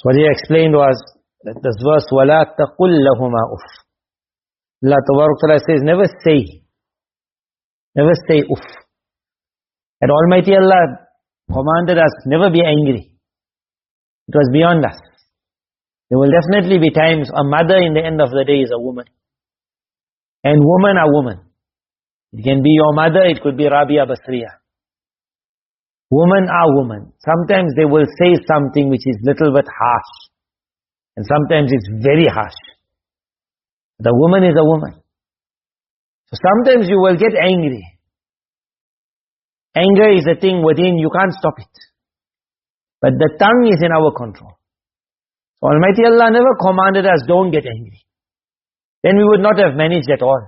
So what he explained was that this verse, وَلَا تَقُلْ لَهُمَا أُفْ. Allah Ta'ala says, never say uff. And Almighty Allah commanded us, never be angry. It was beyond us. There will definitely be times, a mother in the end of the day is a woman. And women are women. It can be your mother, it could be Rabia Basriya. Women are women. Sometimes they will say something which is little bit harsh. And sometimes it's very harsh. The woman is a woman. So sometimes you will get angry. Anger is a thing within, you can't stop it. But the tongue is in our control. So Almighty Allah never commanded us, don't get angry. Then we would not have managed at all.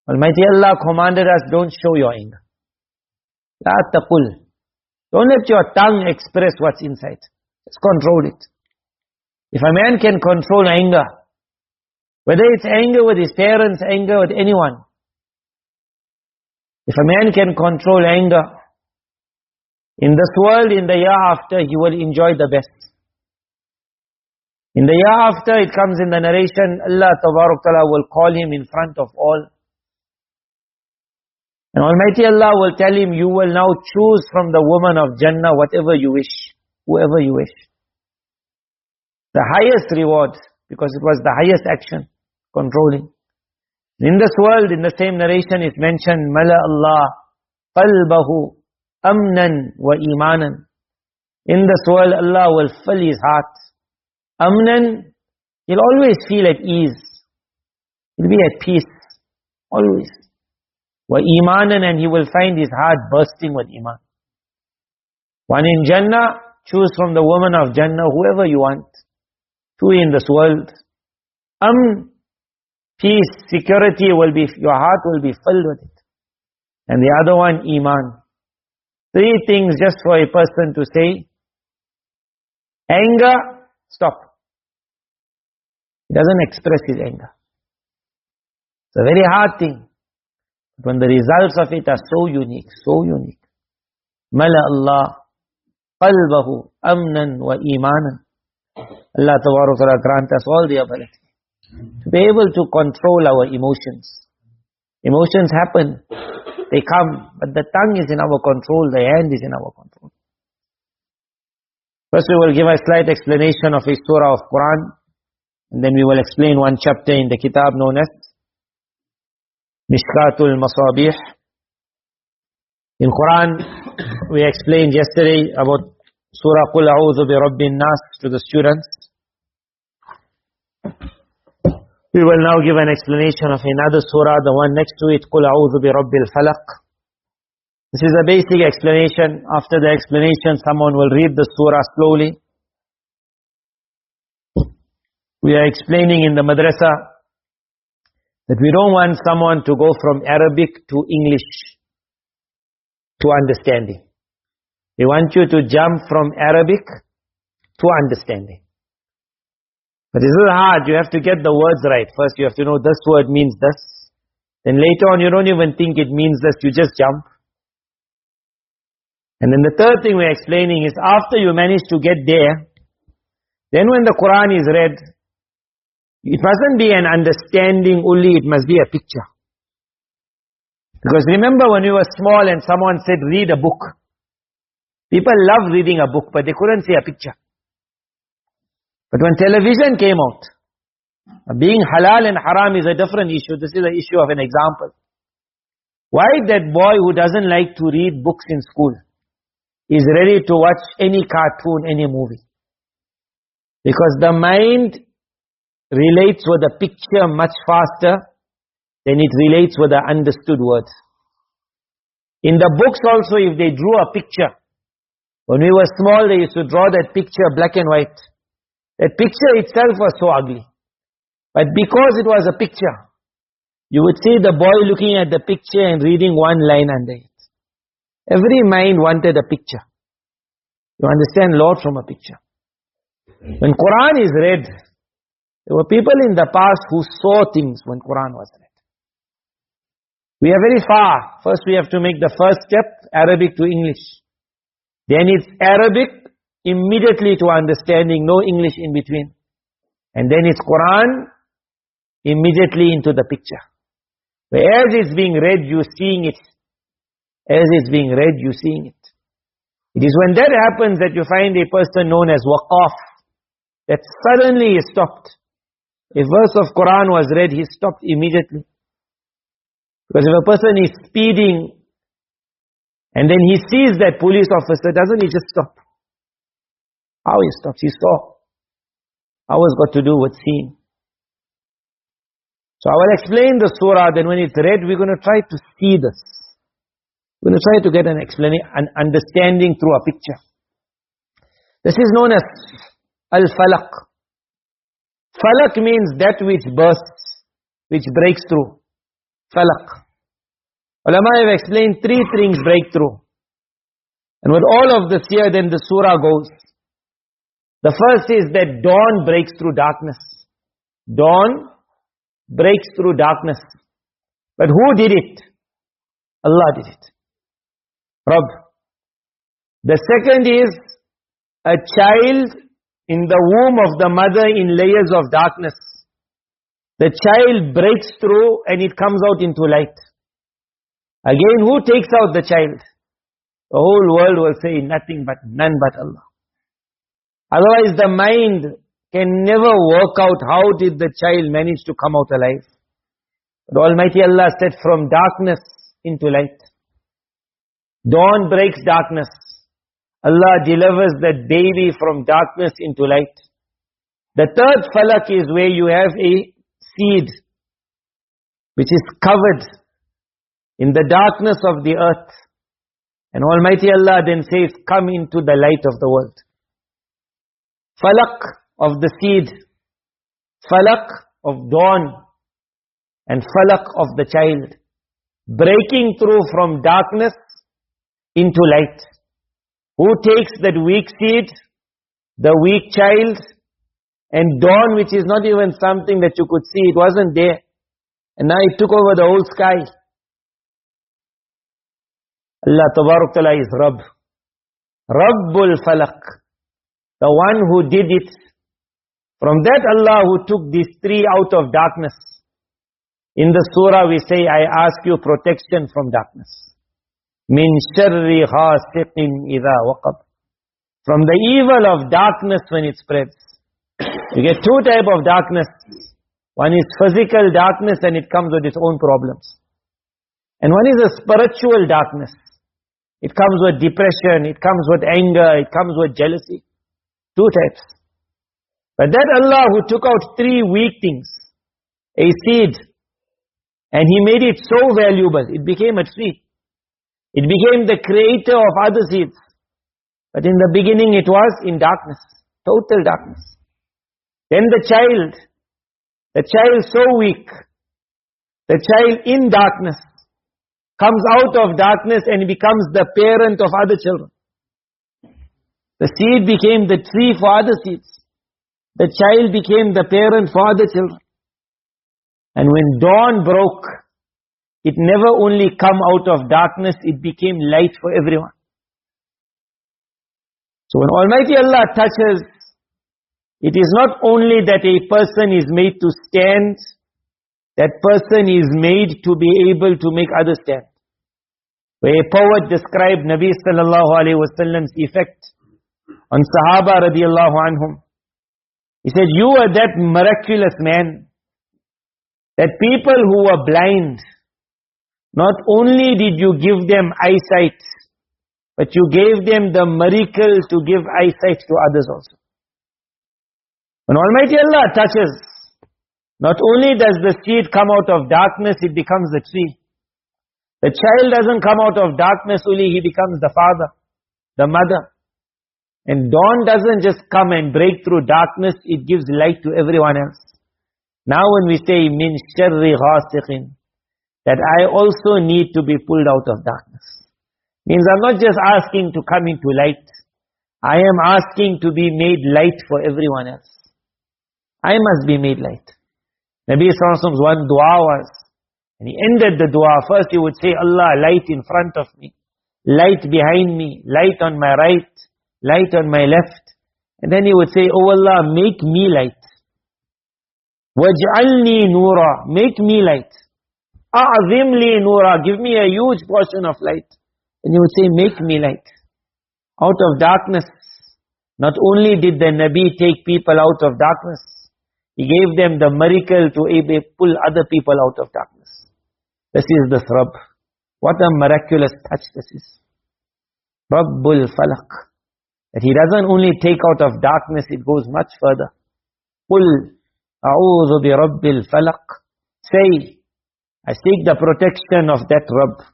Almighty Allah commanded us, don't show your anger. La taqul. Don't let your tongue express what's inside. Just control it. If a man can control anger, whether it's anger with his parents, anger with anyone, if a man can control anger, in this world, in the year after, he will enjoy the best. In the year after, it comes in the narration, Allah Ta'ala will call him in front of all. And Almighty Allah will tell him, you will now choose from the woman of Jannah whatever you wish, whoever you wish. The highest reward, because it was the highest action, controlling. In this world, in the same narration, it mentioned, Mala Allah qalbahu amnan wa imanan. In this world, Allah will fill his heart. Amnan, he'll always feel at ease. He'll be at peace, always. Wa imanan, and he will find his heart bursting with iman. One in Jannah, choose from the woman of Jannah, whoever you want. Two in this world. Peace, security will be, your heart will be filled with it. And the other one, iman. Three things just for a person to say. Anger, stop. He doesn't express his anger. It's a very hard thing. But when the results of it are so unique, so unique. Mala Allah qalbahu amnan wa imanan. Allah Ta'ala grant us all the ability to be able to control our emotions. Emotions happen, they come, but the tongue is in our control, the hand is in our control. First we will give a slight explanation of a surah of Qur'an, and then we will explain one chapter in the kitab known as Mishkatul Masabih. In Qur'an, we explained yesterday about Surah Qul A'udhu bi Rabbin Nas to the students. We will now give an explanation of another surah, the one next to it, Qul A'udhu bi Rabbil Falaq. This is a basic explanation. After the explanation, someone will read the surah slowly. We are explaining in the Madrasah that we don't want someone to go from Arabic to English to understanding. We want you to jump from Arabic to understanding. But this is hard. You have to get the words right. First you have to know this word means this. Then later on you don't even think it means this. You just jump. And then the third thing we're explaining is after you manage to get there, then when the Qur'an is read, it mustn't be an understanding only, it must be a picture. Because remember when we were small and someone said read a book. People love reading a book, but they couldn't see a picture. But when television came out, being halal and haram is a different issue. This is an issue of an example. Why that boy who doesn't like to read books in school is ready to watch any cartoon, any movie? Because the mind relates with a picture much faster than it relates with the understood words. In the books also, if they drew a picture, when we were small, they used to draw that picture black and white. That picture itself was so ugly. But because it was a picture, you would see the boy looking at the picture and reading one line under it. Every mind wanted a picture. You understand Lord from a picture. When Qur'an is read, there were people in the past who saw things when Qur'an was read. We are very far. First we have to make the first step, Arabic to English. Then it's Arabic, immediately to understanding, no English in between. And then it's Qur'an, immediately into the picture. Where as it's being read, you're seeing it. As it's being read, you're seeing it. It is when that happens that you find a person known as waqaf, that suddenly is stopped. A verse of Qur'an was read, he stopped immediately. Because if a person is speeding, and then he sees that police officer, doesn't he just stop? How he stops? He saw. How has got to do with seeing? So I will explain the surah, then when it's read, we're going to try to see this. We're going to try to get an explanation, an understanding through a picture. This is known as Al-Falaq. Falaq means that which bursts, which breaks through. Falaq. Ulama have explained three things break through. And with all of this here, then the surah goes. The first is that dawn breaks through darkness. Dawn breaks through darkness. But who did it? Allah did it. Rabb. The second is a child in the womb of the mother in layers of darkness. The child breaks through and it comes out into light. Again, who takes out the child? The whole world will say none but Allah. Otherwise the mind can never work out how did the child manage to come out alive. But Almighty Allah said from darkness into light. Dawn breaks darkness. Allah delivers that baby from darkness into light. The third falak is where you have a seed which is covered in the darkness of the earth. And Almighty Allah then says, come into the light of the world. Falaq of the seed, falaq of dawn, and falaq of the child. Breaking through from darkness into light. Who takes that weak seed, the weak child, and dawn, which is not even something that you could see, it wasn't there. And now it took over the whole sky. Allah Tabarak Ta'ala is Rabb. Rabbul Falaq. The one who did it. From that Allah who took these three out of darkness. In the surah we say, I ask you protection from darkness. Min sharri ghasiqin idha waqab. From the evil of darkness when it spreads. You get two types of darkness. One is physical darkness and it comes with its own problems. And one is a spiritual darkness. It comes with depression, it comes with anger, it comes with jealousy. Two types. But that Allah who took out three weak things, a seed, and He made it so valuable, it became a tree. It became the creator of other seeds. But in the beginning it was in darkness, total darkness. Then the child so weak, the child in darkness, comes out of darkness and becomes the parent of other children. The seed became the tree for other seeds. The child became the parent for other children. And when dawn broke, it never only come out of darkness, it became light for everyone. So when Almighty Allah touches, it is not only that a person is made to stand, that person is made to be able to make others stand. Where a poet described Nabi sallallahu alayhi wasallam's effect on Sahaba radiallahu anhum. He said, you are that miraculous man, that people who were blind, not only did you give them eyesight, but you gave them the miracle to give eyesight to others also. When Almighty Allah touches, not only does the seed come out of darkness, it becomes the tree. The child doesn't come out of darkness, only he becomes the father, the mother. And dawn doesn't just come and break through darkness, it gives light to everyone else. Now when we say, min sharri ghasiqin, that I also need to be pulled out of darkness. Means I'm not just asking to come into light. I am asking to be made light for everyone else. I must be made light. Nabi Sallallahu Alaihi Wasallam's one dua was, and he ended the dua, first he would say, Allah, light in front of me, light behind me, light on my right, light on my left. And then he would say, oh Allah, make me light. Waj'alni noora, make me light. A'azim li noora, give me a huge portion of light. And he would say, make me light. Out of darkness. Not only did the Nabi take people out of darkness, he gave them the miracle to pull other people out of darkness. This is this Rabb. What a miraculous touch this is. Rabbul Falaq. That he doesn't only take out of darkness, it goes much further. Qul a'udhu bi Rabbil Falaq. Say, I seek the protection of that Rabb.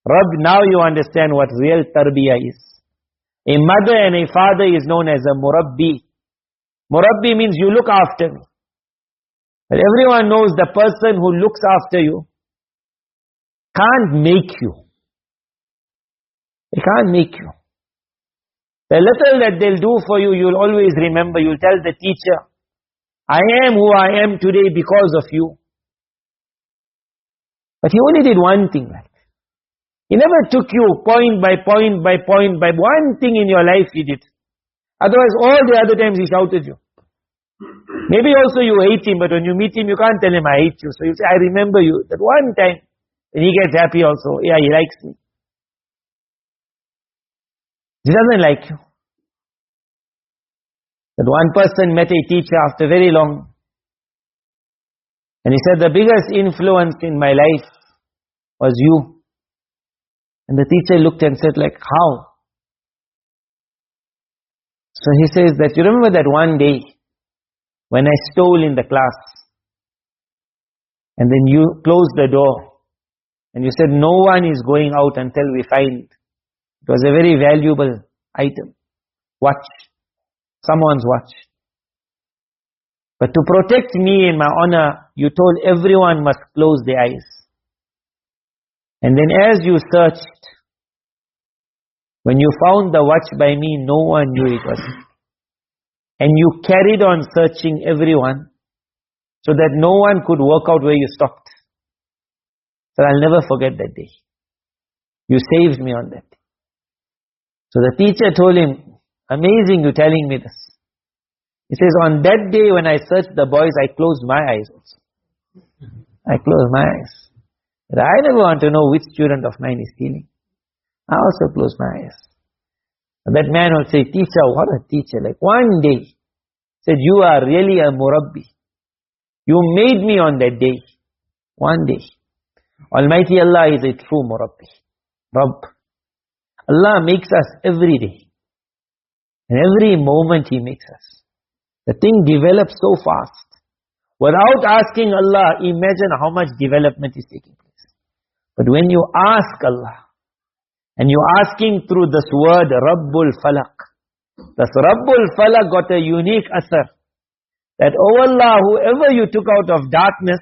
Rabb, now you understand what real tarbiyah is. A mother and a father is known as a murabbi. Murabbi means you look after me. But everyone knows the person who looks after you can't make you. They can't make you. The little that they'll do for you, you'll always remember. You'll tell the teacher, I am who I am today because of you. But he only did one thing like that. He never took you point by point by point by one thing in your life he did. Otherwise all the other times he shouted you. Maybe also you hate him, but when you meet him you can't tell him I hate you. So you say, I remember you. That one time, and he gets happy also. Yeah, he likes me. He doesn't like you. That one person met a teacher after very long. And he said, the biggest influence in my life was you. And the teacher looked and said like, how? So he says that, you remember that one day when I stole in the class and then you closed the door and you said no one is going out until we find. It was a very valuable item. Watch. Someone's watch. But to protect me and my honor, you told everyone must close their eyes. And then as you searched, when you found the watch by me, no one knew it was me. And you carried on searching everyone, so that no one could work out where you stopped. So I'll never forget that day. You saved me on that day. So the teacher told him, amazing you telling me this. He says, on that day when I searched the boys, I closed my eyes also. I closed my eyes. But I never want to know which student of mine is stealing. I also closed my eyes. And that man will say, teacher, what a teacher. Like one day, said, you are really a murabbi. You made me on that day. One day. Almighty Allah is a true murabbi. Rabb. Allah makes us every day. And every moment He makes us. The thing develops so fast. Without asking Allah, imagine how much development is taking place. But when you ask Allah, and you're asking through this word, Rabbul Falaq. This Rabbul Falaq got a unique asar. That, oh Allah, whoever you took out of darkness,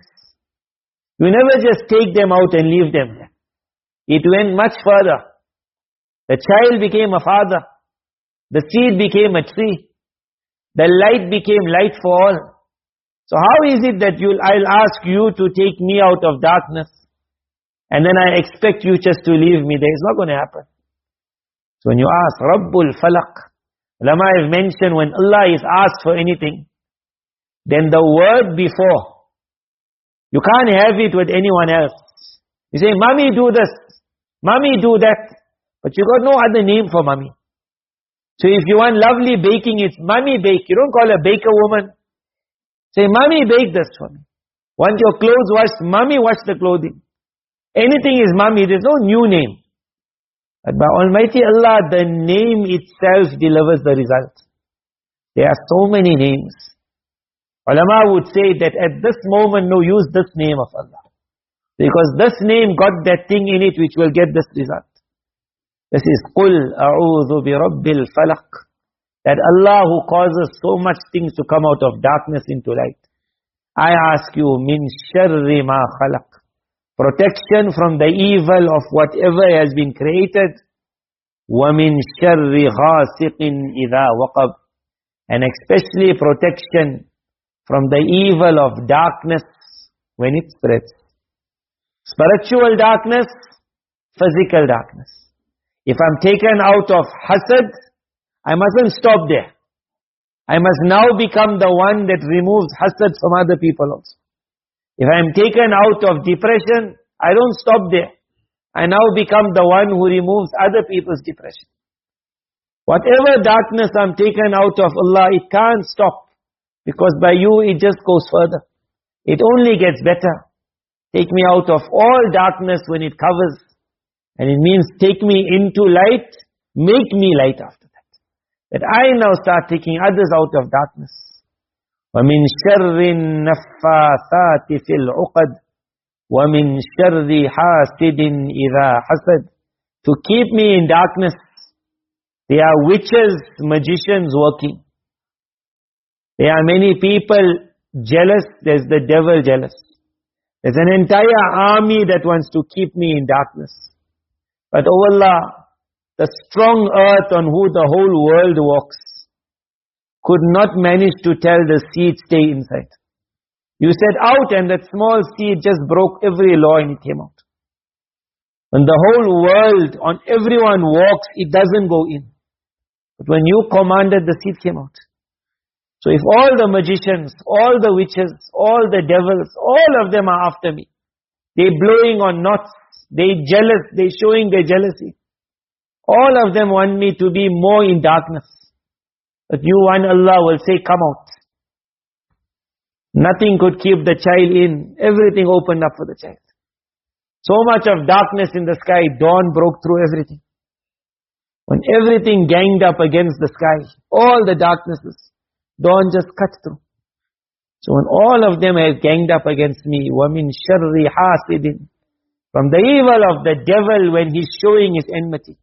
you never just take them out and leave them there. It went much further. The child became a father. The seed became a tree. The light became light for all. So how is it that I'll ask you to take me out of darkness, and then I expect you just to leave me there? It's not going to happen. So when you ask, Rabbul Falaq, ulama have mentioned when Allah is asked for anything, then the word before, you can't have it with anyone else. You say, Mommy do this, Mommy do that, but you got no other name for Mommy. So if you want lovely baking, it's Mommy bake. You don't call a baker woman. Say, Mommy bake this for me. Want your clothes washed, Mommy wash the clothing. Anything is Mommy, there's no new name. But by Almighty Allah, the name itself delivers the result. There are so many names. Ulama would say that at this moment, no, use this name of Allah. Because this name got that thing in it which will get this result. This is Qul a'udhu bi Rabbil Falaq. That Allah who causes so much things to come out of darkness into light. I ask you, min sharri ma khalaq. Protection from the evil of whatever has been created. وَمِن شَرِّ غَاسِقٍ إِذَا وَقَبْ. And especially protection from the evil of darkness when it spreads. Spiritual darkness, physical darkness. If I'm taken out of hasad, I mustn't stop there. I must now become the one that removes hasad from other people also. If I am taken out of depression, I don't stop there. I now become the one who removes other people's depression. Whatever darkness I'm taken out of, Allah, it can't stop. Because by you it just goes further. It only gets better. Take me out of all darkness when it covers. And it means take me into light, make me light after that. That I now start taking others out of darkness. وَمِن شَرِّ النَّفَّاثَاتِ فِي الْعُقَدِ وَمِن شَرِّ حَاسِدٍ إِذَا حَسَدٍ. To keep me in darkness, there are witches, magicians working. There are many people jealous, there's the devil jealous. There's an entire army that wants to keep me in darkness. But oh Allah, the strong earth on who the whole world walks could not manage to tell the seed stay inside. You said out and that small seed just broke every law and it came out. When the whole world, on everyone walks, it doesn't go in. But when you commanded, the seed came out. So if all the magicians, all the witches, all the devils, all of them are after me, they blowing on knots, they jealous, they showing their jealousy. All of them want me to be more in darkness. But you one Allah will say, come out. Nothing could keep the child in. Everything opened up for the child. So much of darkness in the sky, dawn broke through everything. When everything ganged up against the sky, all the darknesses, dawn just cut through. So when all of them have ganged up against me, وَمِن شَرِّ حَاسِدٍ, from the evil of the devil when he's showing his enmity.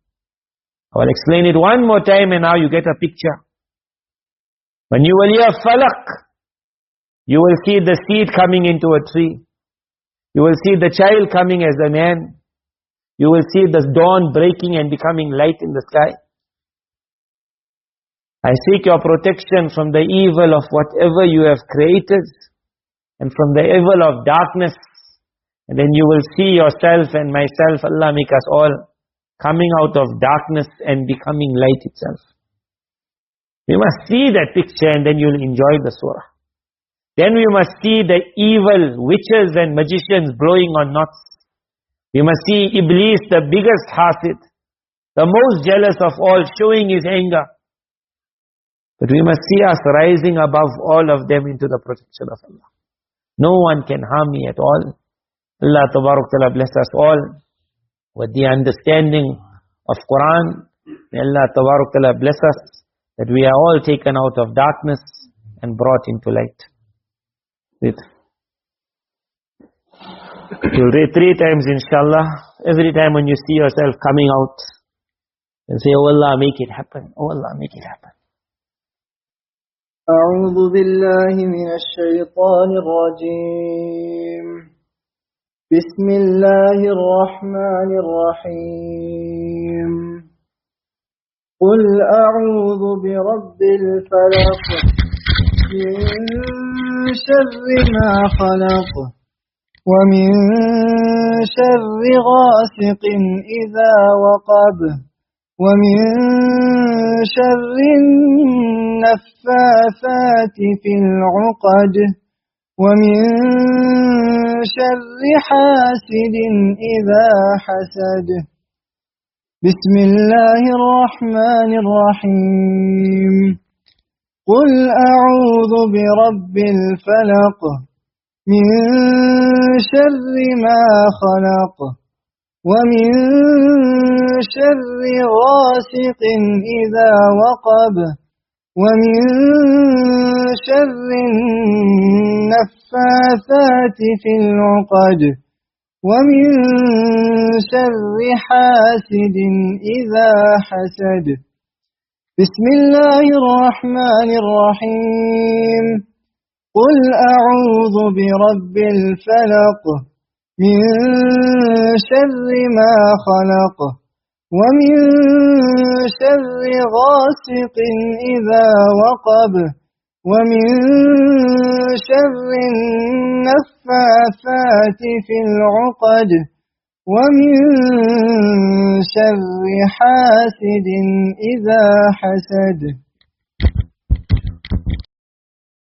I will explain it one more time and now you get a picture. When you will hear Falaq, you will see the seed coming into a tree. You will see the child coming as a man. You will see the dawn breaking and becoming light in the sky. I seek your protection from the evil of whatever you have created and from the evil of darkness. And then you will see yourself and myself, Allah make us all, coming out of darkness and becoming light itself. We must see that picture and then you'll enjoy the surah. Then we must see the evil witches and magicians blowing on knots. We must see Iblis, the biggest hasid, the most jealous of all, showing his anger. But we must see us rising above all of them into the protection of Allah. No one can harm me at all. Allah Tabarak Ta'ala bless us all with the understanding of Qur'an. May Allah Tabarak Ta'ala bless us that we are all taken out of darkness and brought into light. You'll read 3 times inshallah. Every time when you see yourself coming out, and say, oh Allah, make it happen. Oh Allah, make it happen. أعوذ بالله من الشيطان الرجيم. بسم الله الرحمن الرحيم. قل أعوذ برب الفلق من شر ما خلق ومن شر غاسق إذا وقب ومن شر النفاثات في العقد ومن شر حاسد إذا حسد. بسم الله الرحمن الرحيم. قل أعوذ برب الفلق من شر ما خلق ومن شر غاسق إذا وقب ومن شر النفاثات في العقد ومن شر حاسد إذا حسد. بسم الله الرحمن الرحيم. قل أعوذ برب الفلق من شر ما خلق ومن شر غاسق إذا وقب ومن شر النفاثات في العقد ومن شر حاسد إذا حسد